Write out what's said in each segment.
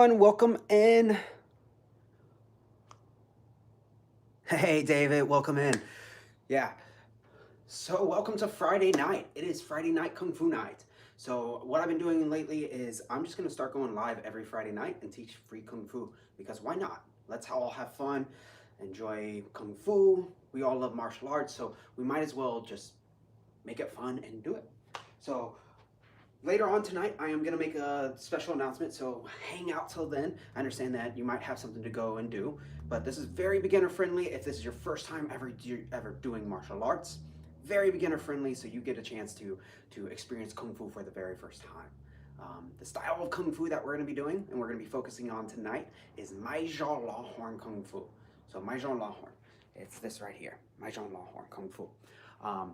everyone. Welcome in. Hey, David. Welcome in. Yeah. So, welcome to Friday night. It is Friday night Kung Fu night. So, what I've been doing lately is I'm just going to start going live every Friday night and teach free Kung Fu because why not? Let's all have fun, enjoy Kung Fu. We all love martial arts, so we might as well just make it fun and do it. So, later on tonight, I am going to make a special announcement, so hang out till then. I understand that you might have something to go and do, but this is very beginner friendly. If this is your first time ever doing martial arts, very beginner friendly, so you get a chance to experience Kung Fu for the very first time. The style of Kung Fu that we're going to be doing and we're going to be focusing on tonight is Mai Zhao La Horn Kung Fu. So Mai Zhao La Horn, it's this right here, Mai Zhao La Horn Kung Fu. Um,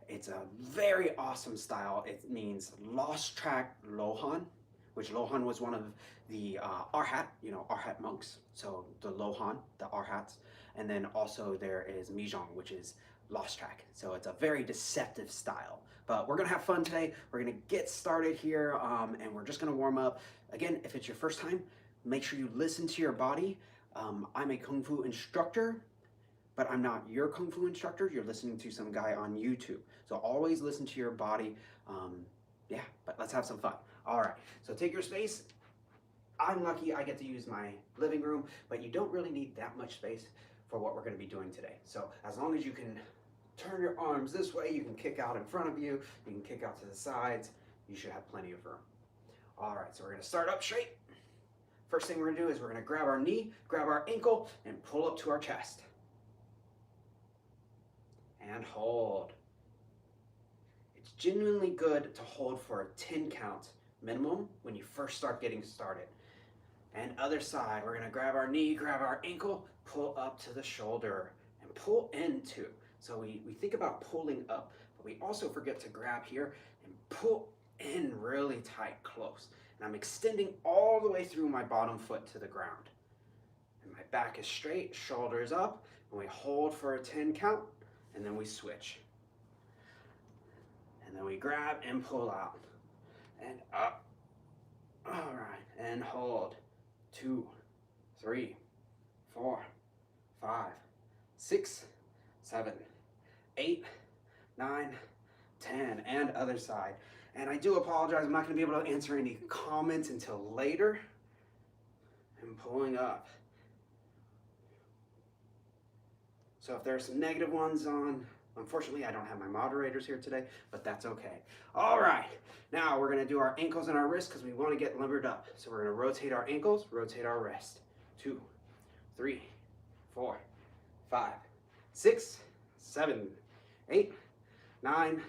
it's a very awesome style. It means lost track Lohan, which Lohan was one of the Arhat, Arhat monks. So the Lohan, the Arhats. And then also there is Mijong, which is lost track. So it's a very deceptive style. But we're going to have fun today. We're going to get started here and we're just going to warm up. Again, if it's your first time, make sure you listen to your body. I'm a Kung Fu instructor, but I'm not your Kung Fu instructor. You're listening to some guy on YouTube. So always listen to your body. Yeah, but let's have some fun. All right, so take your space. I'm lucky I get to use my living room, but you don't really need that much space for what we're gonna be doing today. So as long as you can turn your arms this way, you can kick out in front of you, you can kick out to the sides, you should have plenty of room. All right, so we're gonna start up straight. First thing we're gonna do is we're gonna grab our knee, grab our ankle, and pull up to our chest. And hold. It's genuinely good to hold for a 10 count minimum when you first start getting started. And other side, we're gonna grab our knee, grab our ankle, pull up to the shoulder, and pull into. So we think about pulling up, but we also forget to grab here and pull in really tight, close. And I'm extending all the way through my bottom foot to the ground. And my back is straight, shoulders up, and we hold for a 10 count, and then we switch. And then we grab and pull out. And up. All right, and hold. 2, 3, 4, 5, 6, 7, 8, 9, 10, and other side. And I do apologize, I'm not going to be able to answer any comments until later. I'm pulling up. So if there's some negative ones on, unfortunately I don't have my moderators here today, but that's okay. All right, now we're gonna do our ankles and our wrists because we want to get limbered up. So we're gonna rotate our ankles, rotate our wrist. 2, 3, 4, 5, 6, 7, 8, 9,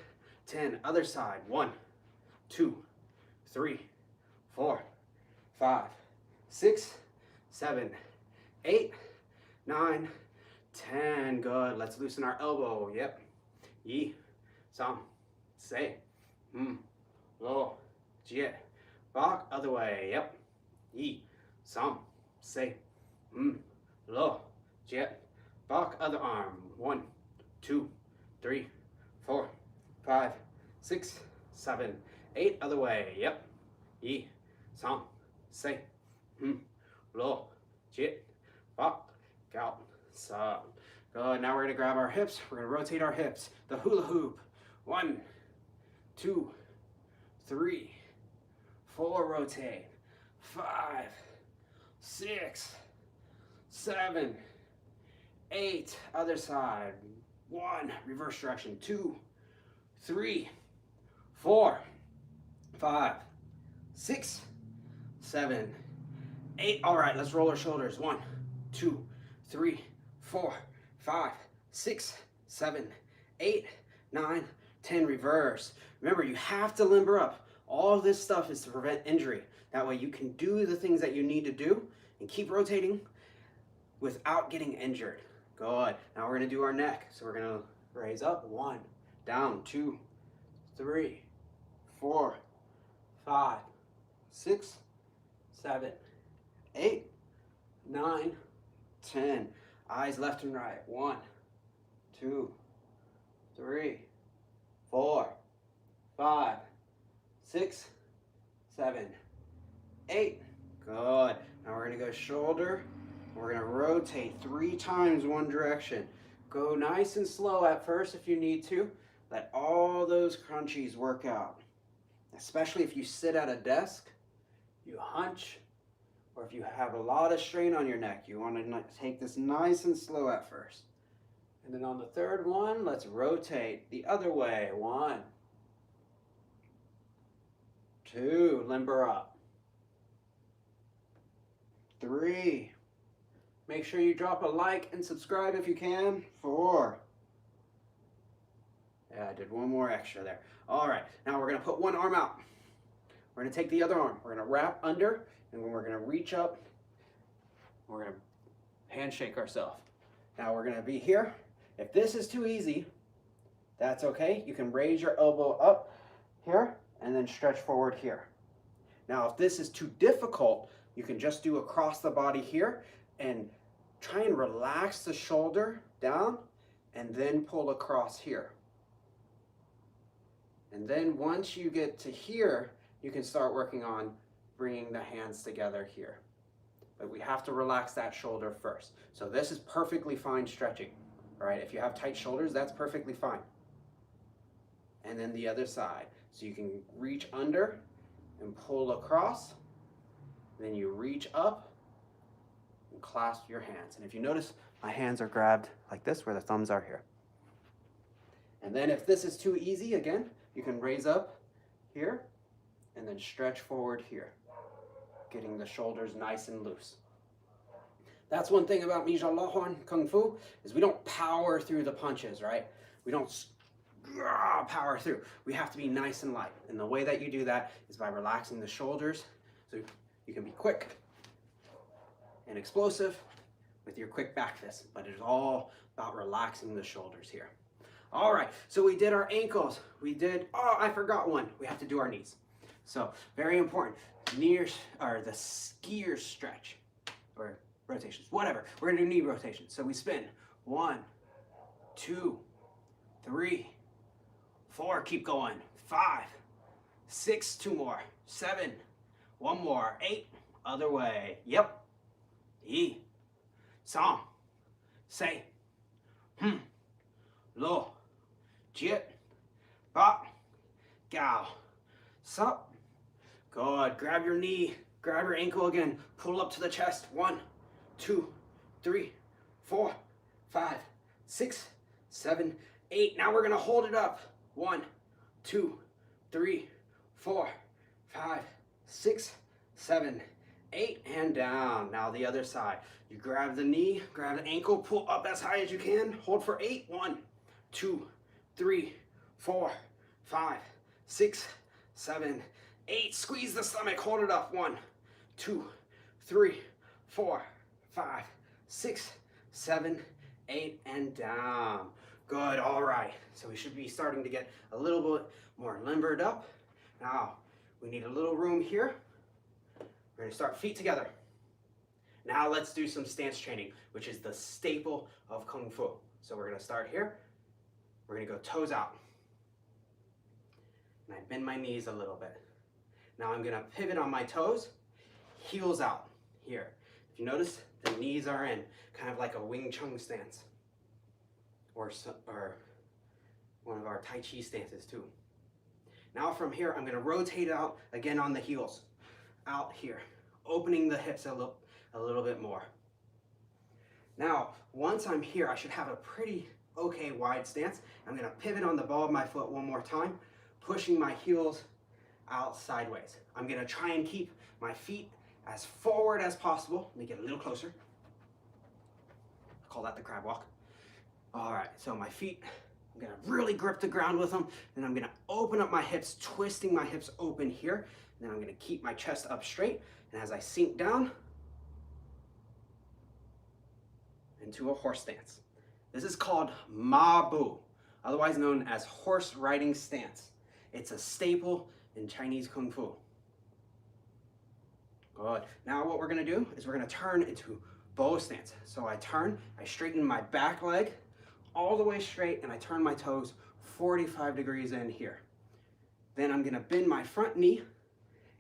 10. Other side. 1, 2, 3, 4, 5, 6, 7, 8, 9, 10. Good. Let's loosen our elbow. Yep. Yi, sam, say, lo, jie, bak. Other way. Yep. Yi, sam, say, lo, jie, bak. Other arm. 1, 2, 3, 4, 5, 6, 7, 8. Other way. Yep. Yi, sam, say, lo, jie, bak. Out. So, good. Now we're going to grab our hips. We're going to rotate our hips. The hula hoop. 1, 2, 3, 4. Rotate. 5, 6, 7, 8. Other side. 1. Reverse direction. 2, 3, 4, 5, 6, 7, 8. All right, let's roll our shoulders. 1, 2, 3, 4, 5, 6, 7, 8, 9, 10. Reverse. Remember, you have to limber up. All of this stuff is to prevent injury. That way you can do the things that you need to do and keep rotating without getting injured. Good. Now we're going to do our neck. So we're going to raise up. 1, down. 2, 3, 4, 5, 6, 7, 8, 9, 10. Eyes left and right. 1, 2, 3, 4, 5, 6, 7, 8. Good. going to go shoulder. We're going to rotate 3 times one direction. Go nice and slow at first if you need to. Let all those crunchies work out. Especially if you sit at a desk, you hunch, or if you have a lot of strain on your neck, you want to take this nice and slow at first. And then on the third one, let's rotate the other way. 1, 2, limber up. 3, make sure you drop a like and subscribe if you can. 4, yeah, I did one more extra there. All right, now we're gonna put one arm out. We're gonna take the other arm. We're gonna wrap under, and we're gonna reach up. We're gonna handshake ourselves. Now we're gonna be here. If this is too easy, that's okay. You can raise your elbow up here and then stretch forward here. Now, if this is too difficult, you can just do across the body here and try and relax the shoulder down and then pull across here. And then once you get to here, you can start working on bringing the hands together here. But we have to relax that shoulder first. So this is perfectly fine stretching, right? If you have tight shoulders, that's perfectly fine. And then the other side. So you can reach under and pull across. Then you reach up and clasp your hands. And if you notice, my hands are grabbed like this where the thumbs are here. And then if this is too easy, again, you can raise up here and then stretch forward here, getting the shoulders nice and loose. That's one thing about Mijia Kung Fu, is we don't power through the punches, right? We don't power through. We have to be nice and light. And the way that you do that is by relaxing the shoulders. So you can be quick and explosive with your quick back fist, but it's all about relaxing the shoulders here. All right, so we did our ankles. We did, oh, I forgot one. We have to do our knees. So very important, knees are the skier stretch or rotations, whatever. We're gonna do knee rotations. So we spin 1, 2, 3, 4, keep going, 5, 6, 2 more, 7, 1 more, 8, other way, yep, 1, 2, 3, 4, 5, 6, 7, 8, 9, 10. Good. Grab your knee, grab your ankle again, pull up to the chest. 1, 2, 3, 4, 5, 6, 7, 8. Now we're gonna hold it up. 1, 2, 3, 4, 5, 6, 7, 8, and down. Now the other side. You grab the knee, grab the ankle, pull up as high as you can. Hold for 8. 1, 2, 3, 4, 5, 6, 7, 8. Squeeze the stomach, hold it up. 1, 2, 3, 4, 5, 6, 7, 8, and down. Good, all right. So we should be starting to get a little bit more limbered up. Now, we need a little room here. We're gonna start feet together. Now let's do some stance training, which is the staple of Kung Fu. So we're gonna start here. We're gonna go toes out. And I bend my knees a little bit. Now I'm gonna pivot on my toes, heels out here. If you notice, the knees are in, kind of like a Wing Chun stance. Or one of our Tai Chi stances too. Now from here, I'm gonna rotate out again on the heels. Out here, opening the hips a little bit more. Now, once I'm here, I should have a pretty okay wide stance. I'm gonna pivot on the ball of my foot one more time, pushing my heels out sideways. I'm gonna try and keep my feet as forward as possible. Let me get a little closer. I call that the crab walk. All right, so my feet, I'm gonna really grip the ground with them. Then I'm gonna open up my hips, twisting my hips open here. Then I'm gonna keep my chest up straight. And as I sink down into a horse stance. This is called Ma Bu, otherwise known as horse riding stance. It's a staple in Chinese Kung Fu. Good. Now what we're gonna do is we're gonna turn into bow stance. So I turn, I straighten my back leg all the way straight, and I turn my toes 45 degrees in here. Then I'm gonna bend my front knee,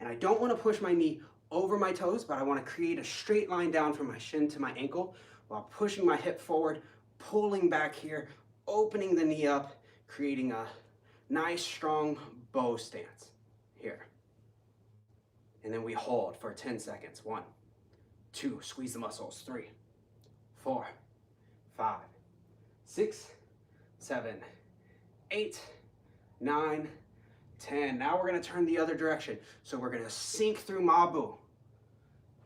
and I don't wanna push my knee over my toes, but I want to create a straight line down from my shin to my ankle while pushing my hip forward, pulling back here, opening the knee up, creating a nice strong bow stance here. And then we hold for 10 seconds. 1, 2, squeeze the muscles. 3, 4, 5, 6, 7, 8, 9, 10. Now we're going to turn the other direction. So we're going to sink through Mabu.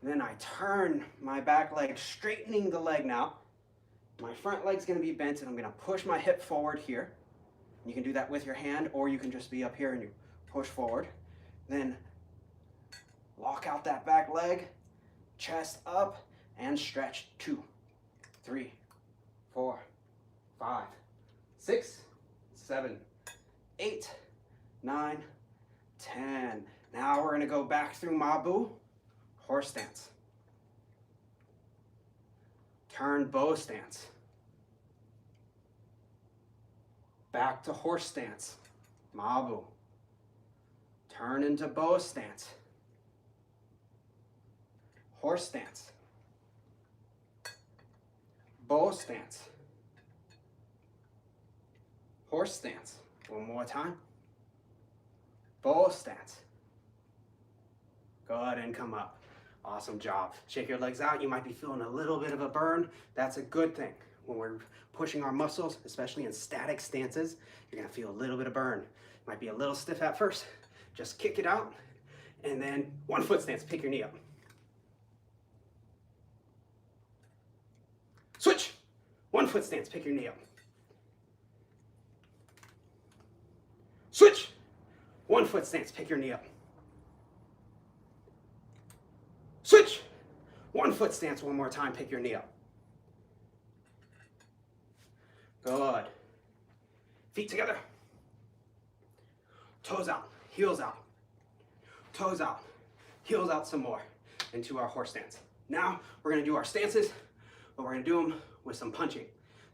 Then I turn my back leg, straightening the leg now. My front leg's going to be bent, and I'm going to push my hip forward here. You can do that with your hand, or you can just be up here and you push forward. Then lock out that back leg, chest up, and stretch. 2, 3, 4, 5, 6, 7, 8, 9, 10. Now we're going to go back through Mabu, horse stance. Turn bow stance. Back to horse stance, Mabu. Turn into bow stance. Horse stance. Bow stance. Horse stance. One more time. Bow stance. Go ahead and come up. Awesome job. Shake your legs out. You might be feeling a little bit of a burn. That's a good thing. When we're pushing our muscles, especially in static stances, you're gonna feel a little bit of burn. Might be a little stiff at first. Just kick it out. And then 1 foot stance, pick your knee up. Switch. 1 foot stance, pick your knee up. Switch. 1 foot stance, pick your knee up. Switch. 1 foot stance one more time, pick your knee up. Good. Feet together. Toes out, heels out. Toes out, heels out some more into our horse stance. Now we're gonna do our stances, but we're gonna do them with some punching.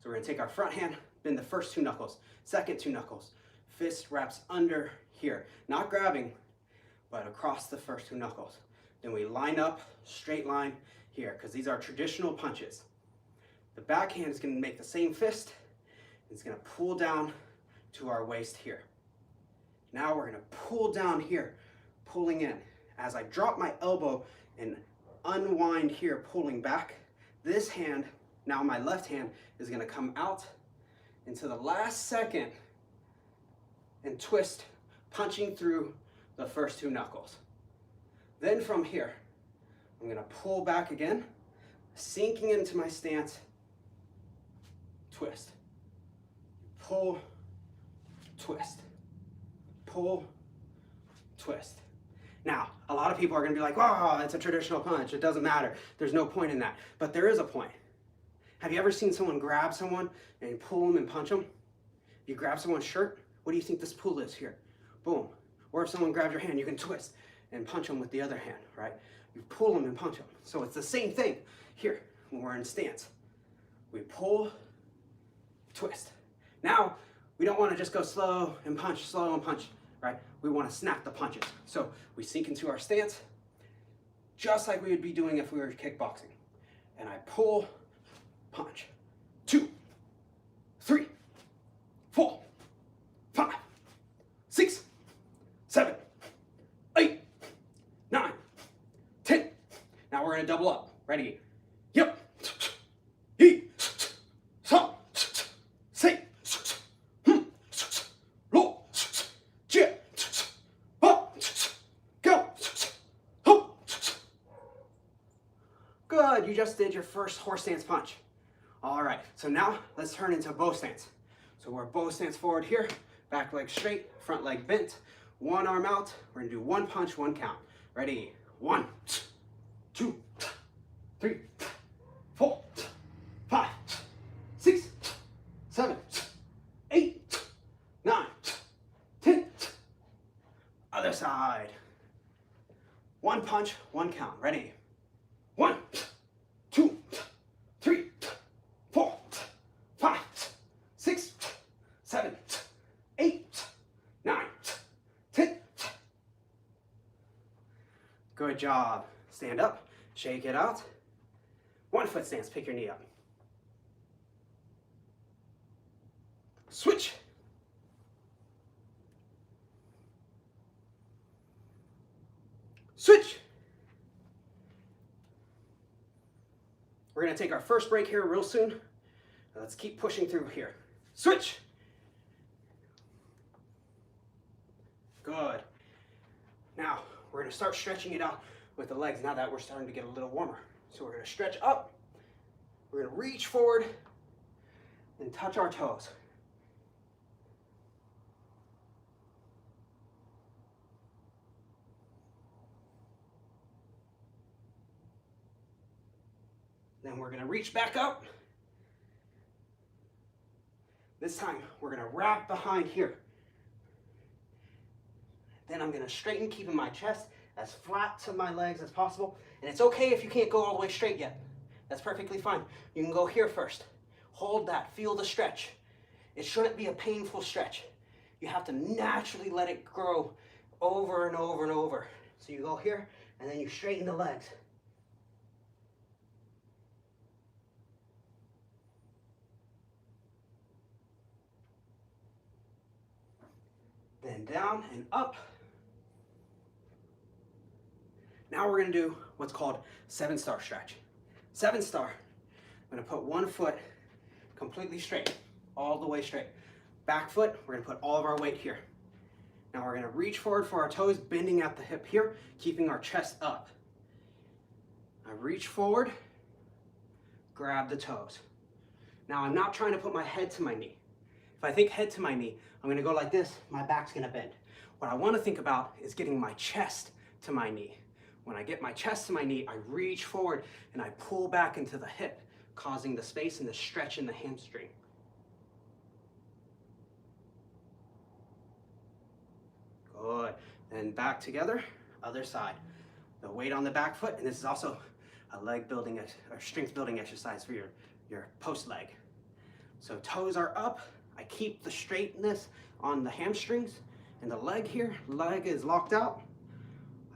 So we're gonna take our front hand, bend the first 2 knuckles, second 2 knuckles. Fist wraps under here, not grabbing, but across the first 2 knuckles. Then we line up, straight line here, because these are traditional punches. The back hand is gonna make the same fist. It's gonna pull down to our waist here. Now we're gonna pull down here, pulling in. As I drop my elbow and unwind here, pulling back, this hand, now my left hand, is gonna come out into the last second and twist, punching through the first 2 knuckles. Then from here, I'm gonna pull back again, sinking into my stance, twist. Pull, twist. Pull, twist. Now, a lot of people are gonna be like, "Oh, it's a traditional punch, it doesn't matter. There's no point in that." But there is a point. Have you ever seen someone grab someone and pull them and punch them? You grab someone's shirt, what do you think this pull is here? Boom. Or if someone grabs your hand, you can twist and punch them with the other hand, right? You pull them and punch them. So it's the same thing here when we're in stance. We pull, twist. Now, we don't want to just go slow and punch, right? We want to snap the punches. So we sink into our stance, just like we would be doing if we were kickboxing. And I pull, punch. 2, 3, 4, 5, 6, 7, 8, 9, 10. Now we're going to double up. Ready? Yep. Good, you just did your first horse stance punch. All right, so now let's turn into bow stance. So we're bow stance forward here, back leg straight, front leg bent, 1 arm out. We're gonna do 1 punch, 1 count. Ready? 1, 2, 3, 4, 5, 6, 7, 8, 9, 10. Other side. 1 punch, 1 count. Ready? 1, 2, 3, 4, 5, 6, 7, 8, 9, 10. Good job. stand up, shake it out. 1 foot stance, pick your knee up. Switch. Switch. We're gonna take our first break here real soon. Let's keep pushing through here. Switch. Good. Now, we're gonna start stretching it out with the legs now that we're starting to get a little warmer. So we're gonna stretch up, we're gonna reach forward, and touch our toes. Then we're gonna reach back up. This time, we're gonna wrap behind here. Then I'm gonna straighten, keeping my chest as flat to my legs as possible. And it's okay if you can't go all the way straight yet. That's perfectly fine. You can go here first. Hold that, feel the stretch. It shouldn't be a painful stretch. You have to naturally let it grow over and over and over. So you go here, and then you straighten the legs. Then down and up. Now we're gonna do what's called 7-star stretch. 7-star, I'm gonna put 1 foot completely straight, all the way straight. Back foot, we're gonna put all of our weight here. Now we're gonna reach forward for our toes, bending at the hip here, keeping our chest up. I reach forward, grab the toes. Now I'm not trying to put my head to my knee. If I think head to my knee, I'm gonna go like this, my back's gonna bend. What I wanna think about is getting my chest to my knee. When I get my chest to my knee, I reach forward and I pull back into the hip, causing the space and the stretch in the hamstring. Good. Then back together, other side. The weight on the back foot, and this is also a leg building or strength building exercise for your post leg. So toes are up. I keep the straightness on the hamstrings and the leg here. Leg is locked out.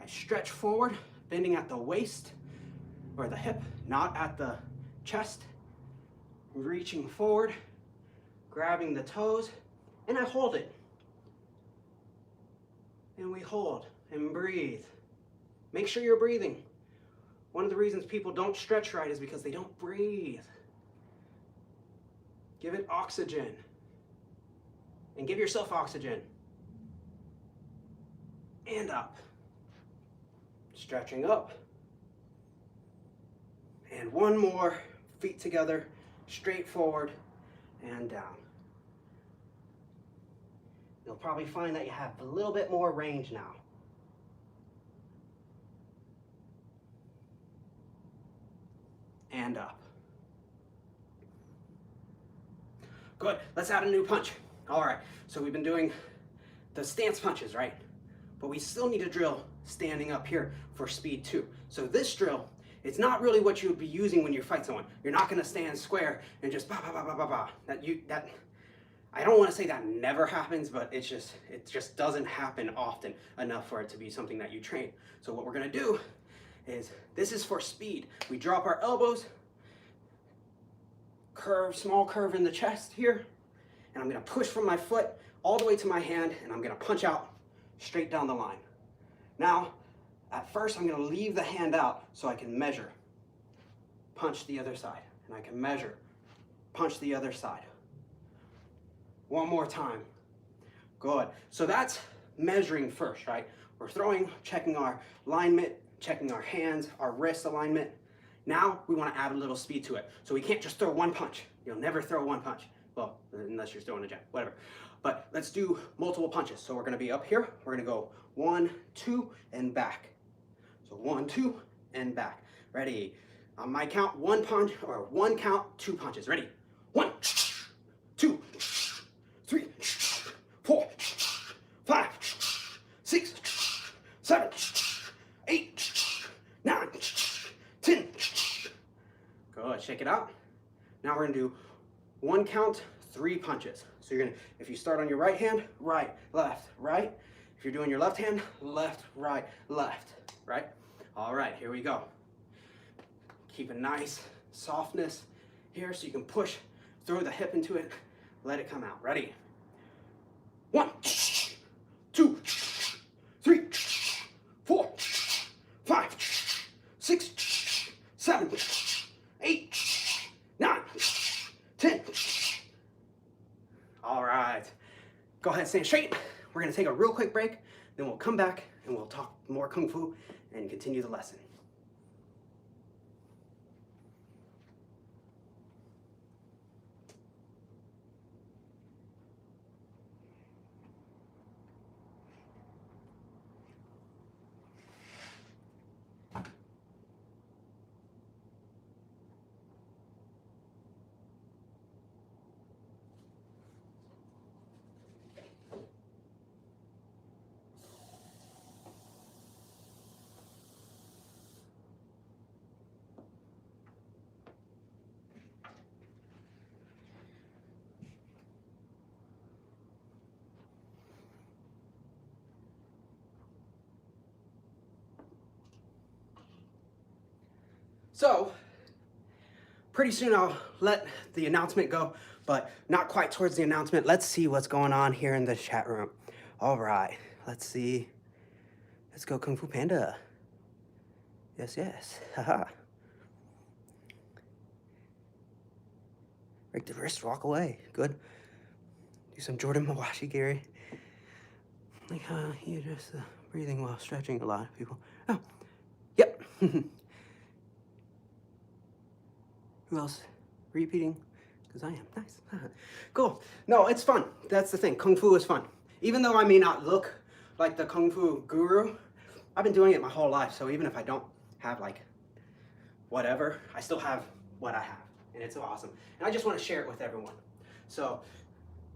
I stretch forward, bending at the waist or the hip, not at the chest. Reaching forward, grabbing the toes, and I hold it. And we hold and breathe. Make sure you're breathing. One of the reasons people don't stretch right is because they don't breathe. Give it oxygen. And give yourself oxygen. And up. Stretching up. And one more. Feet together, straight forward, and down. You'll probably find that you have a little bit more range now. And up. Good. Let's add a new punch. All right. So we've been doing the stance punches, right? But we still need to drill standing up here for speed too. So this drill, it's not really what you would be using when you fight someone. You're not going to stand square and just ba ba ba ba ba ba. I don't want to say that never happens, but it just doesn't happen often enough for it to be something that you train. So what we're going to do is, this is for speed. We drop our elbows, curve, small curve in the chest here, and I'm going to push from my foot all the way to my hand, and I'm going to punch out straight down the line. Now, at first, I'm going to leave the hand out so I can measure. Punch the other side, and I can measure. Punch the other side. One more time. Good. So that's measuring first, right? We're throwing, checking our alignment, checking our hands, our wrist alignment. Now we want to add a little speed to it. So we can't just throw one punch. You'll never throw one punch. Well, unless you're throwing a jab, whatever. But let's do multiple punches. So we're going to be up here. We're going to go 1, 2, and back. So 1, 2, and back. Ready? On my count, one punch, or one count, 2 punches. Ready? 1, 2, 3, 4, 5, 6, 7, 8, 9, 10. Good. Shake it out. Now we're gonna do 1 count, 3 punches. So you're gonna, if you start on your right hand, right, left, right. If you're doing your left hand, left, right, left, right. All right, here we go. Keep a nice softness here so you can push, throw the hip into it, let it come out. Ready? 1, 2, 3, 4, 5, 6, 7, 8, 9, 10. All right. Go ahead, stand straight. We're gonna take a real quick break, then we'll come back and we'll talk more Kung Fu and continue the lesson. So, pretty soon I'll let the announcement go, but not quite towards the announcement. Let's see what's going on here in the chat room. All right, let's see. Let's go Kung Fu Panda. Yes, yes, haha. Break the wrist, walk away, good. Do some Jordan Mawashi, Gary. Like how you just breathing while stretching a lot of people. Oh, yep. Who else? Repeating? Because I am. Nice. Cool. No, it's fun. That's the thing. Kung Fu is fun. Even though I may not look like the Kung Fu guru, I've been doing it my whole life. So even if I don't have like whatever, I still have what I have. And it's awesome. And I just want to share it with everyone. So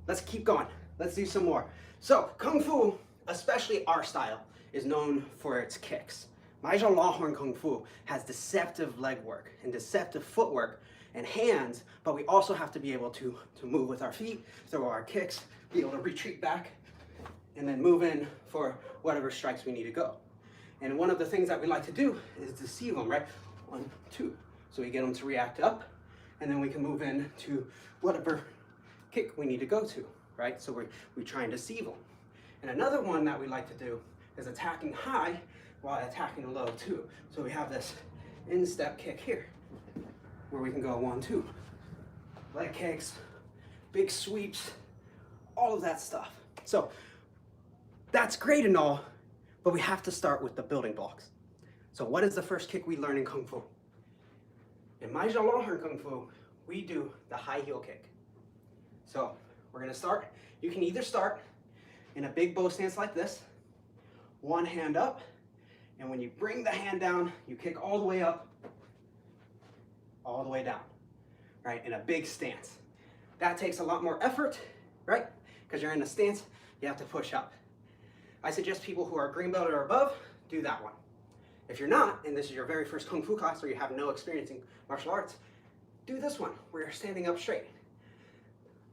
let's keep going. Let's do some more. So Kung Fu, especially our style, is known for its kicks. Maizhou Longhorn Kung Fu has deceptive leg work and deceptive footwork and hands, but we also have to be able to move with our feet, throw our kicks, be able to retreat back, and then move in for whatever strikes we need to go. And one of the things that we like to do is deceive them, right? 1, 2. So we get them to react up, and then we can move in to whatever kick we need to go to, right? So we try and deceive them. And another one that we like to do is attacking high while attacking low too. So we have this instep kick here, where we can go 1, 2. Leg kicks, big sweeps, all of that stuff. So that's great and all, but we have to start with the building blocks. So what is the first kick we learn in Kung Fu? In Maizhou Longhorn Kung Fu, we do the high heel kick. So we're gonna start, you can either start in a big bow stance like this, one hand up, and when you bring the hand down, you kick all the way up, all the way down, right? In a big stance. That takes a lot more effort, right? Because you're in a stance, you have to push up. I suggest people who are green belt or above do that one. If you're not, and this is your very first Kung Fu class or you have no experience in martial arts, do this one where you're standing up straight.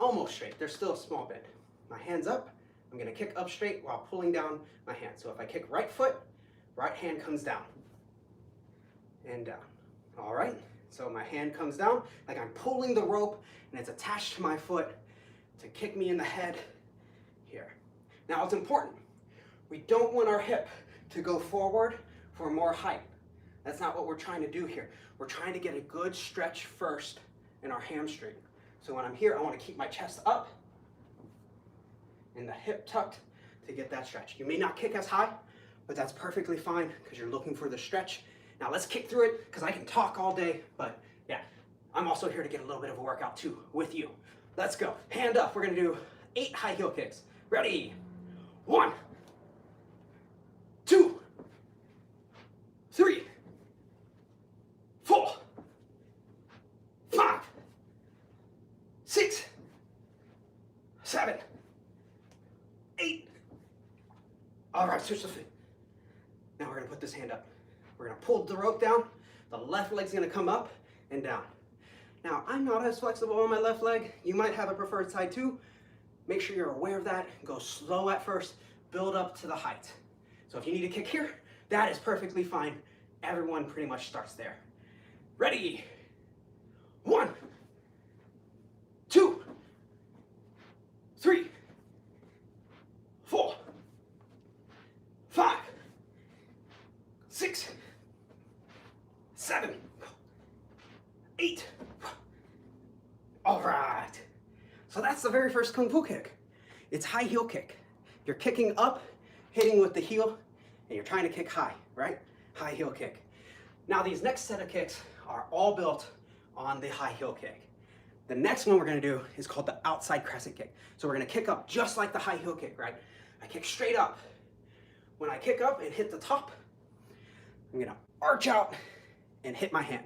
Almost straight, there's still a small bend. My hand's up, I'm gonna kick up straight while pulling down my hand. So if I kick right foot, right hand comes down and down. All right, so my hand comes down like I'm pulling the rope and it's attached to my foot to kick me in the head here. Now it's important. We don't want our hip to go forward for more height. That's not what we're trying to do here. We're trying to get a good stretch first in our hamstring. So when I'm here, I want to keep my chest up and the hip tucked to get that stretch. You may not kick as high, but that's perfectly fine because you're looking for the stretch. Now let's kick through it because I can talk all day, but yeah, I'm also here to get a little bit of a workout too with you. Let's go. Hand up. We're going to do 8 high heel kicks. Ready? 1, 2, 3, 4, 5, 6, 7, 8. All right, switch the feet. Now we're gonna put this hand up. We're gonna pull the rope down. The left leg's gonna come up and down. Now, I'm not as flexible on my left leg. You might have a preferred side too. Make sure you're aware of that. Go slow at first, build up to the height. So if you need to kick here, that is perfectly fine Everyone pretty much starts there. Ready? 1, 2, 3, 4, 5, 6, 7, 8. All right. So that's the very first Kung Fu kick. It's high heel kick. You're kicking up, hitting with the heel, and you're trying to kick high, right? High heel kick. Now these next set of kicks are all built on the high heel kick. The next one we're gonna do is called the outside crescent kick. So we're gonna kick up just like the high heel kick, right? I kick straight up. When I kick up and hit the top, I'm gonna arch out and hit my hand.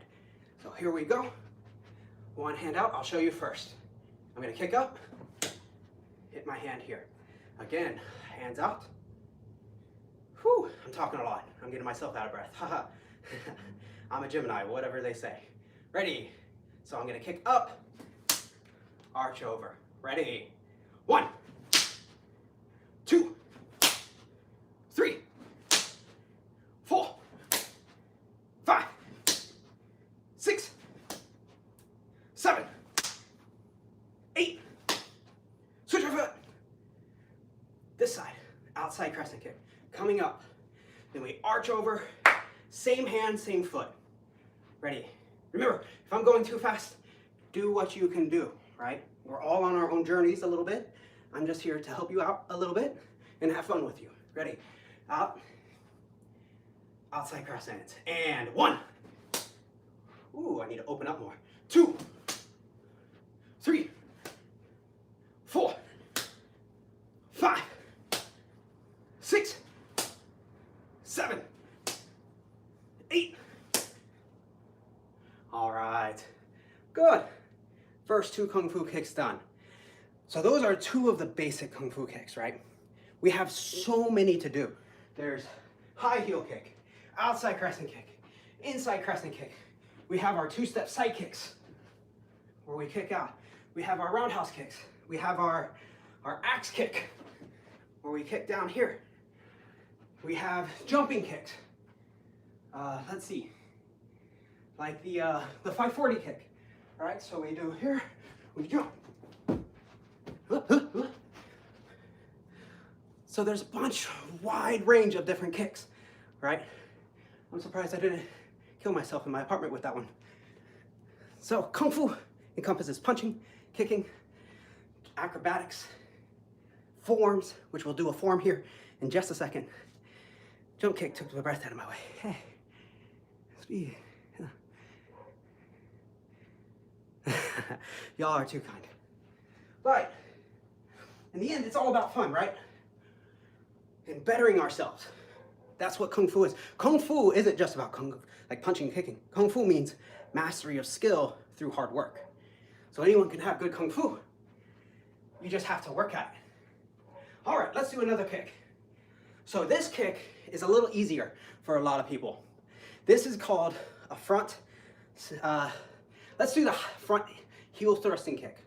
So here we go. One hand out, I'll show you first. I'm gonna kick up, hit my hand here. Again, hands out. Whew, I'm talking a lot. I'm getting myself out of breath. Haha. I'm a Gemini, whatever they say. Ready? So I'm gonna kick up, arch over. Ready? 1, 2, 3, 4, 5, 6, 7, 8. Switch your foot. This side, outside crescent kick. Coming up. Then we arch over. Same hand, same foot. Ready? Remember, if I'm going too fast, do what you can do, right? We're all on our own journeys a little bit. I'm just here to help you out a little bit and have fun with you. Ready? Out. Outside crescent. And 1. Ooh, I need to open up more. 2, 3, 4, 5, 6, 7, 8. All right, good. First 2 Kung Fu kicks done. So those are 2 of the basic Kung Fu kicks, right? We have so many to do. There's high heel kick, outside crescent kick, inside crescent kick. We have our 2-step side kicks where we kick out. We have our roundhouse kicks. We have our axe kick where we kick down here. We have jumping kicks. Let's see, like the 540 kick. All right, so we do here, we jump. So there's a wide range of different kicks, right? I'm surprised I didn't kill myself in my apartment with that one. So Kung Fu encompasses punching, kicking, acrobatics, forms, which we'll do a form here in just a second. Jump kick took the breath out of my way. Hey, speed. Y'all are too kind. But in the end, it's all about fun, right? And bettering ourselves. That's what Kung Fu is. Kung Fu isn't just about punching and kicking. Kung Fu means mastery of skill through hard work. So anyone can have good Kung Fu. You just have to work at it. All right, let's do another kick. So this kick is a little easier for a lot of people. This is called a front, let's do the front heel thrusting kick.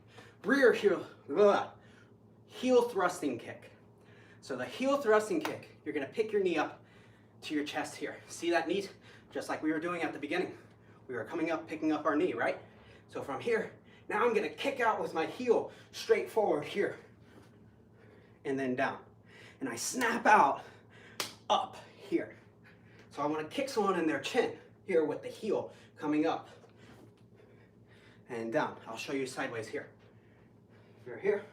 Rear heel thrusting kick. So the heel thrusting kick, you're gonna pick your knee up to your chest here. See that knee? Just like we were doing at the beginning. We were coming up, picking up our knee, right? So from here, now I'm gonna kick out with my heel straight forward here. And then down. And I snap out up here. So I wanna kick someone in their chin here with the heel coming up and down. I'll show you sideways here. If you're here,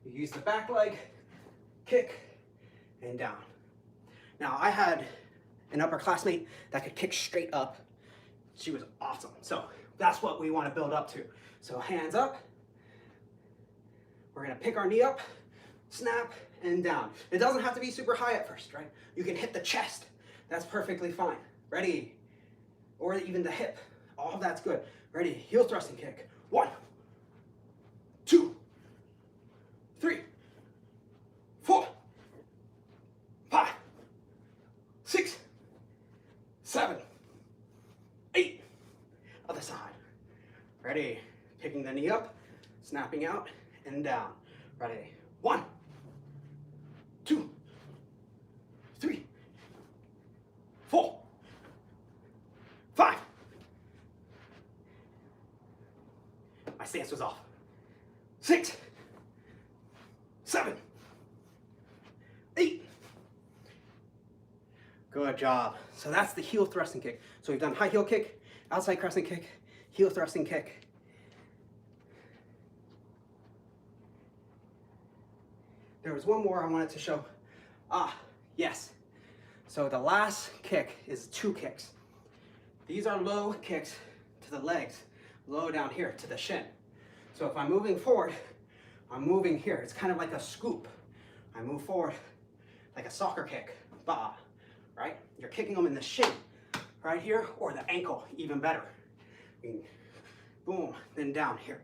you use the back leg, kick, and down. Now I had an upperclassmate that could kick straight up. She was awesome. So that's what we want to build up to. So hands up. We're gonna pick our knee up, snap, and down. It doesn't have to be super high at first, right? You can hit the chest. That's perfectly fine. Ready? Or even the hip. All of that's good. Ready? Heel thrusting kick. 1, 2, 3, 4, 5, 6, 7, 8. Other side. Ready? Picking the knee up, snapping out, and down. Ready? 1, 2, 3, 4, My stance was off. 6, 7, 8. Good job. So that's the heel thrusting kick. So we've done high heel kick, outside crescent kick, heel thrusting kick. There was one more I wanted to show. Yes. So the last kick is 2 kicks. These are low kicks to the legs, low down here to the shin. So if I'm moving forward, I'm moving here. It's kind of like a scoop. I move forward like a soccer kick. Bah, right? You're kicking them in the shin right here or the ankle, even better. Boom, then down here.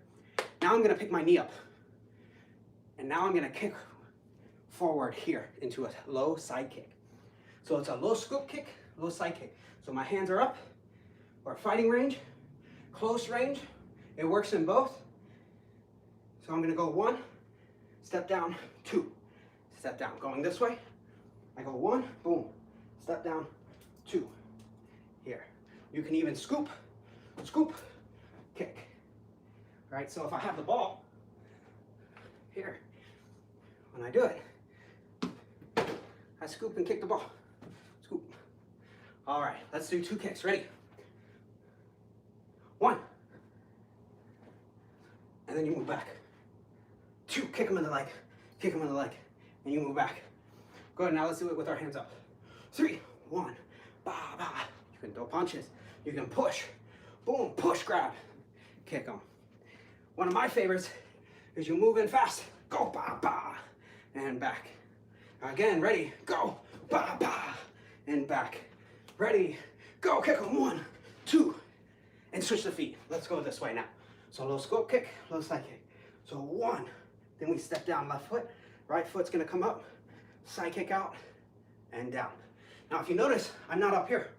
Now I'm gonna pick my knee up. And now I'm gonna kick forward here into a low side kick. So it's a low scoop kick, low side kick. So my hands are up, or fighting range, close range. It works in both. So I'm gonna go 1, step down, 2, step down. Going this way, I go 1, boom, step down, 2, here. You can even scoop, kick. Right, so if I have the ball, here, when I do it, I scoop and kick the ball. Scoop. All right, let's do 2 kicks. Ready? 1. And then you move back. 2, kick them in the leg. Kick them in the leg. And you move back. Good, now let's do it with our hands up. 3, 1, ba, ba. You can throw punches. You can push. Boom, push, grab. Kick them. One of my favorites is you move in fast. Go, ba, ba. And back. Again, ready, go, ba, ba, and back. Ready, go, kick them, 1, 2, and switch the feet. Let's go this way now. So low scope kick, low side kick. So 1, then we step down left foot, right foot's gonna come up, side kick out, and down. Now if you notice, I'm not up here,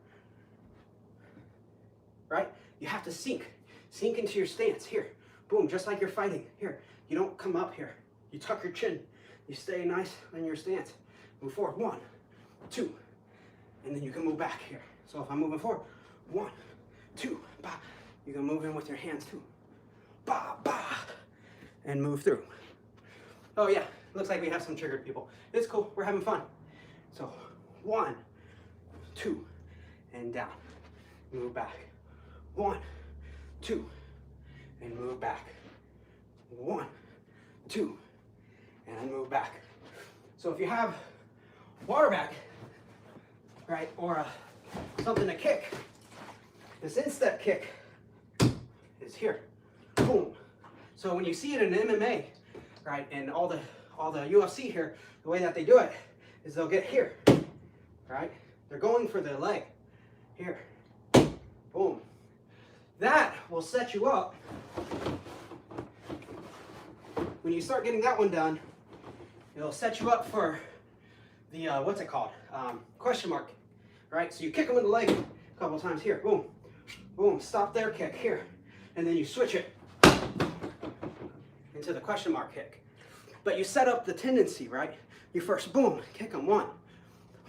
right? You have to sink into your stance, here. Boom, just like you're fighting, here. You don't come up here, you tuck your chin. You stay nice in your stance. Move forward, 1, 2, and then you can move back here. So if I'm moving forward, 1, 2, ba. You can move in with your hands too. Ba, ba, and move through. Oh yeah, looks like we have some triggered people. It's cool, we're having fun. So 1, 2, and down. Move back. 1, 2, and move back. 1, 2, and move back. So if you have water back, right, or something to kick, this instep kick is here. Boom. So when you see it in MMA, right, and all the UFC here, the way that they do it is they'll get here, right? They're going for their leg. Here. Boom. That will set you up. When you start getting that one done, it'll set you up for the, what's it called? Question mark, right? So you kick them in the leg a couple times here, boom, boom, stop their kick here. And then you switch it into the question mark kick. But you set up the tendency, right? You first, boom, kick them 1,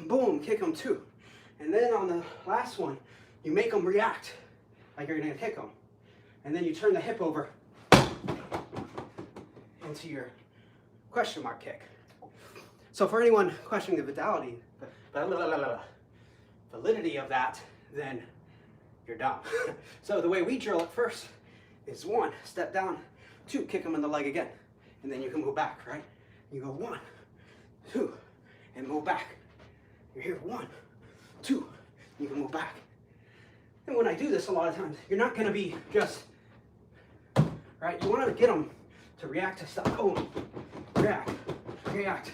boom, kick them 2. And then on the last one, you make them react like you're gonna kick them. And then you turn the hip over into your question mark kick. So for anyone questioning the validity of that, then you're dumb. So the way we drill it first is 1, step down, 2, kick them in the leg again. And then you can move back, right? You go 1, 2, and move back. You're here, 1, 2, you can move back. And when I do this a lot of times, you're not gonna be just, right? You wanna get them to react to stuff. Oh, react, react.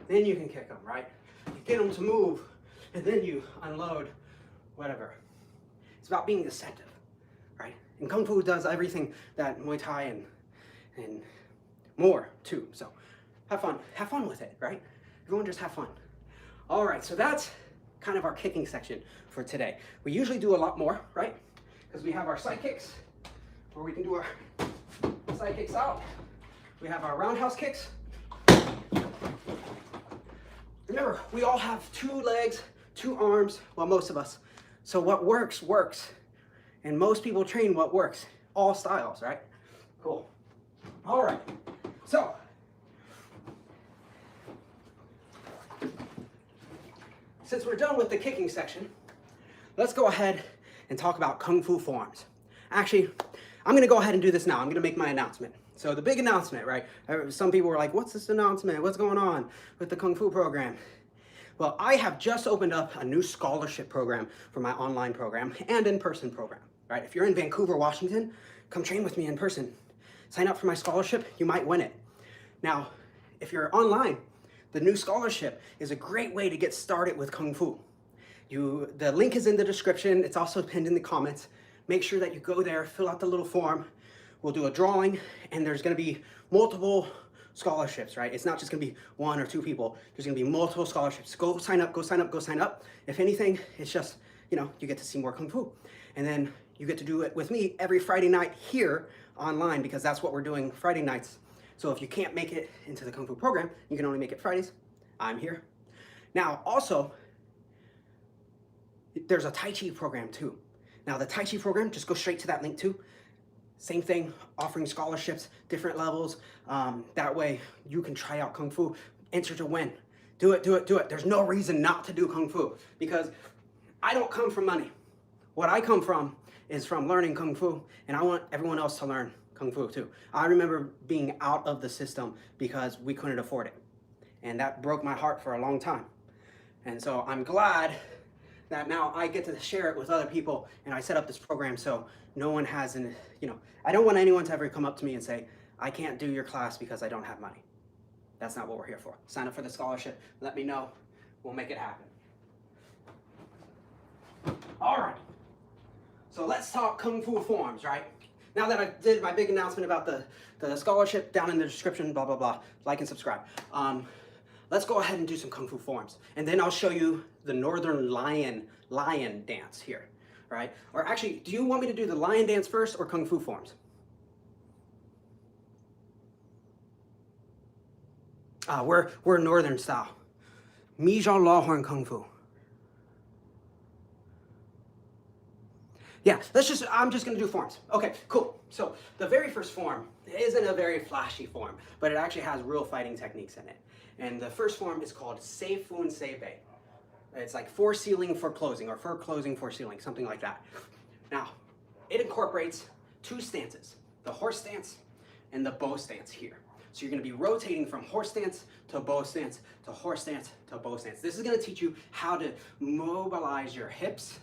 Then you can kick them, right? You get them to move, and then you unload, whatever. It's about being deceptive, right? And Kung Fu does everything that Muay Thai and more too. So have fun with it, right? Everyone just have fun. All right, so that's kind of our kicking section for today. We usually do a lot more, right? Because we have our side kicks, where we can do our side kicks out. We have our roundhouse kicks. Remember, we all have 2 legs, 2 arms, well, most of us. So what works, works. And most people train what works, all styles, right? Cool. All right. So, since we're done with the kicking section, let's go ahead and talk about Kung Fu forms. Actually, I'm gonna go ahead and do this now. I'm gonna make my announcement. So the big announcement, right? Some people were like, what's this announcement? What's going on with the Kung Fu program? Well, I have just opened up a new scholarship program for my online program and in-person program, right? If you're in Vancouver, Washington, come train with me in person. Sign up for my scholarship, you might win it. Now, if you're online, the new scholarship is a great way to get started with Kung Fu. The link is in the description. It's also pinned in the comments. Make sure that you go there, fill out the little form. We'll do a drawing, and there's gonna be multiple scholarships, right? It's not just gonna be one or two people. There's gonna be multiple scholarships. Go sign up, go sign up, go sign up. If anything, it's just, you get to see more Kung Fu. And then you get to do it with me every Friday night here online, because that's what we're doing Friday nights. So if you can't make it into the Kung Fu program, you can only make it Fridays. I'm here. Now, also, there's a Tai Chi program too. Now, the Tai Chi program, just go straight to that link too. Same thing, offering scholarships, different levels. That way you can try out Kung Fu, enter to win. Do it, do it, do it. There's no reason not to do Kung Fu, because I don't come from money. What I come from is from learning Kung Fu, and I want everyone else to learn Kung Fu too. I remember being out of the system because we couldn't afford it. And that broke my heart for a long time. And so I'm glad that now I get to share it with other people, and I set up this program so no one has I don't want anyone to ever come up to me and say, I can't do your class because I don't have money. That's not what we're here for. Sign up for the scholarship, let me know, we'll make it happen. All right, so let's talk Kung Fu forms, right? Now that I did my big announcement about the scholarship, down in the description, blah, blah, blah, like and subscribe. Let's go ahead and do some Kung Fu forms. And then I'll show you the Northern Lion dance here, right? Or actually, do you want me to do the lion dance first or Kung Fu forms? We're Northern style. Mi Zhao Lao Horn Kung Fu. Yeah, I'm just gonna do forms. Okay, cool. So the very first form isn't a very flashy form, but it actually has real fighting techniques in it. And the first form is called Sei Fun Sei Bei. It's like for sealing, for closing, or for closing, for sealing, something like that. Now, it incorporates two stances, the horse stance and the bow stance here. So you're gonna be rotating from horse stance to bow stance to horse stance to bow stance. This is gonna teach you how to mobilize your hips,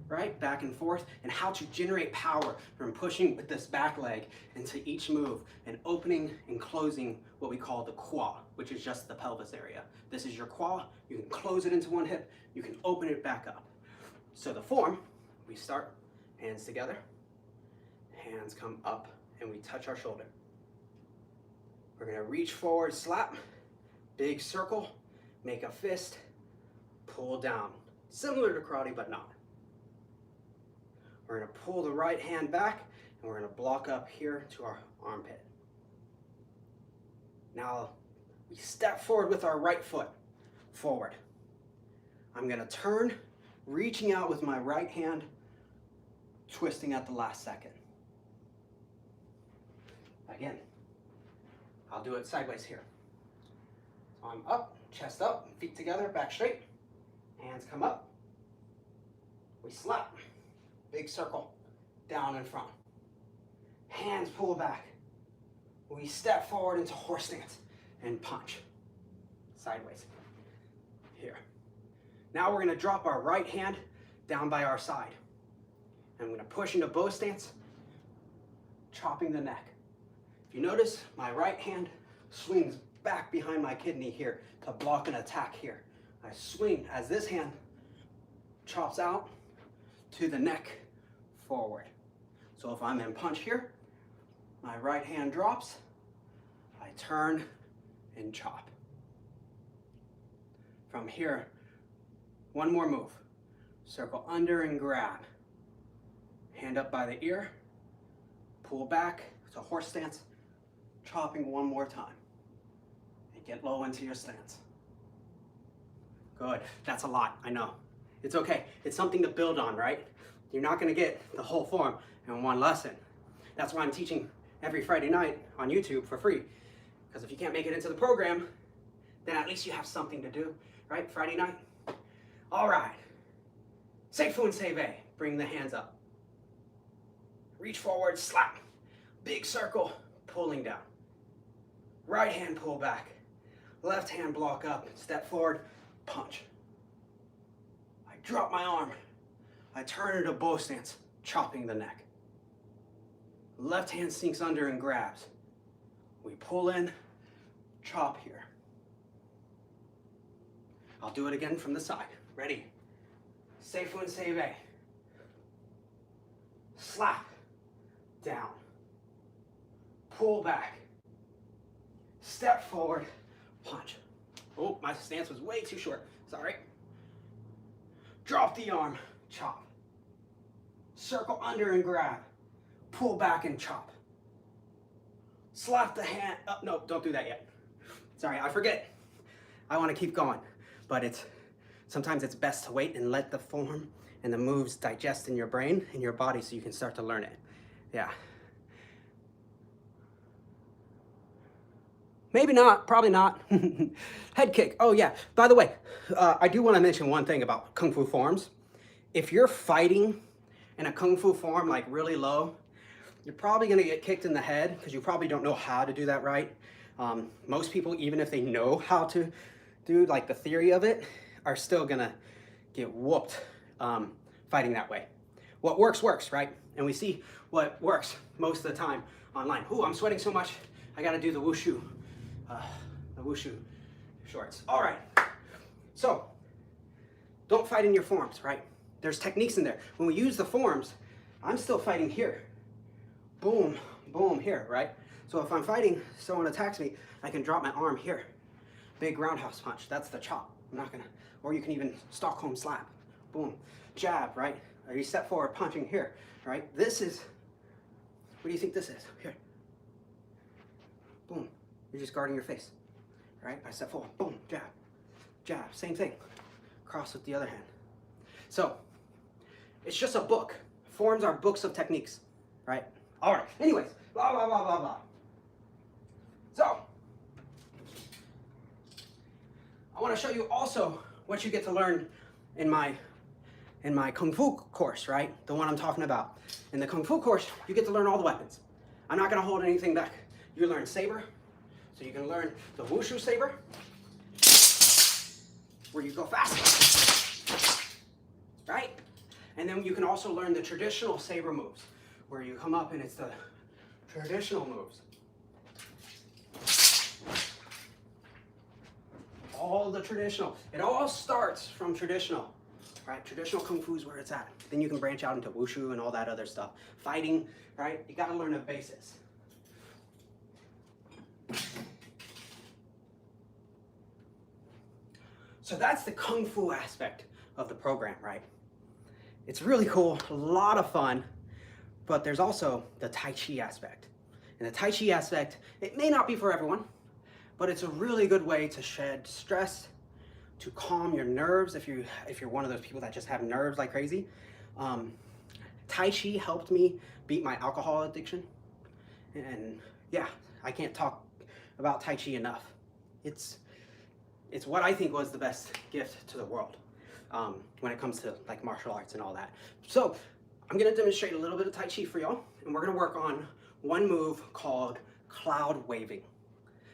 right, back and forth, and how to generate power from pushing with this back leg into each move and opening and closing what we call the quad, which is just the pelvis area. This is your quad. You can close it into one hip, you can open it back up. So the form, we start hands together, hands come up, and we touch our shoulder. We're gonna reach forward, slap, big circle, make a fist, pull down. Similar to karate, but not. We're gonna pull the right hand back, and we're gonna block up here to our armpit. Now, we step forward with our right foot, forward. I'm gonna turn, reaching out with my right hand, twisting at the last second. Again, I'll do it sideways here. So I'm up, chest up, feet together, back straight. Hands come up. We slap. Big circle, down in front. Hands pull back. We step forward into horse stance and punch. Sideways. Here. Now we're gonna drop our right hand down by our side. And I'm gonna push into bow stance, chopping the neck. If you notice, my right hand swings back behind my kidney here to block an attack here. I swing as this hand chops out to the neck forward. So if I'm in punch here, my right hand drops, I turn and chop. From here, one more move. Circle under and grab. Hand up by the ear, pull back to horse stance, chopping one more time. And get low into your stance. Good, that's a lot, I know. It's okay, it's something to build on, right? You're not gonna get the whole form in one lesson. That's why I'm teaching every Friday night on YouTube for free. Because if you can't make it into the program, then at least you have something to do, right? Friday night. All right. Seifu and Seiwei. Bring the hands up. Reach forward, slap. Big circle, pulling down. Right hand pull back. Left hand block up. Step forward, punch. I drop my arm. I turn into bow stance, chopping the neck. Left hand sinks under and grabs. We pull in, chop here. I'll do it again from the side. Ready? Seifu and Seiwei. Slap. Down. Pull back. Step forward. Punch. Oh, my stance was way too short. Sorry. Drop the arm. Chop. Circle under and grab. Pull back and chop. Slap the hand. Oh, no, don't do that yet. Sorry, I forget. I want to keep going. But sometimes it's best to wait and let the form and the moves digest in your brain and your body so you can start to learn it. Yeah. Maybe not, probably not. Head kick, oh yeah. By the way, I do want to mention one thing about Kung Fu forms. If you're fighting in a Kung Fu form like really low, you're probably gonna get kicked in the head because you probably don't know how to do that right. Most people, even if they know how to do like the theory of it, are still gonna get whooped fighting that way. What works, works, right? And we see what works most of the time online. Ooh, I'm sweating so much, I gotta do the wushu shorts. All right, so don't fight in your forms, right? There's techniques in there. When we use the forms, I'm still fighting here. Boom, boom, here, right? So if I'm fighting, someone attacks me, I can drop my arm here. Big roundhouse punch, that's the chop. I'm not gonna, or you can even Stockholm slap. Boom, jab, right? Or you step forward, punching here, right? This is, what do you think this is? Here. Boom, you're just guarding your face, right? I step forward, boom, jab, jab, same thing. Cross with the other hand. So, it's just a book. Forms are books of techniques, right? All right, anyways, blah, blah, blah, blah, blah. So, I want to show you also what you get to learn in my Kung Fu course, right? The one I'm talking about. In the Kung Fu course, you get to learn all the weapons. I'm not going to hold anything back. You learn saber, so you can learn the wushu saber, where you go fast, right? And then you can also learn the traditional saber moves, where you come up and it's the traditional moves. All the traditional. It all starts from traditional, right? Traditional Kung Fu is where it's at. Then you can branch out into wushu and all that other stuff. Fighting, right? You got to learn the basics. So that's the Kung Fu aspect of the program, right? It's really cool, a lot of fun, but there's also the Tai Chi aspect. And the Tai Chi aspect, it may not be for everyone, but it's a really good way to shed stress, to calm your nerves if you're one of those people that just have nerves like crazy. Tai Chi helped me beat my alcohol addiction. And yeah, I can't talk about Tai Chi enough. It's what I think was the best gift to the world when it comes to like martial arts and all that. So I'm gonna demonstrate a little bit of Tai Chi for y'all, and we're gonna work on one move called cloud waving.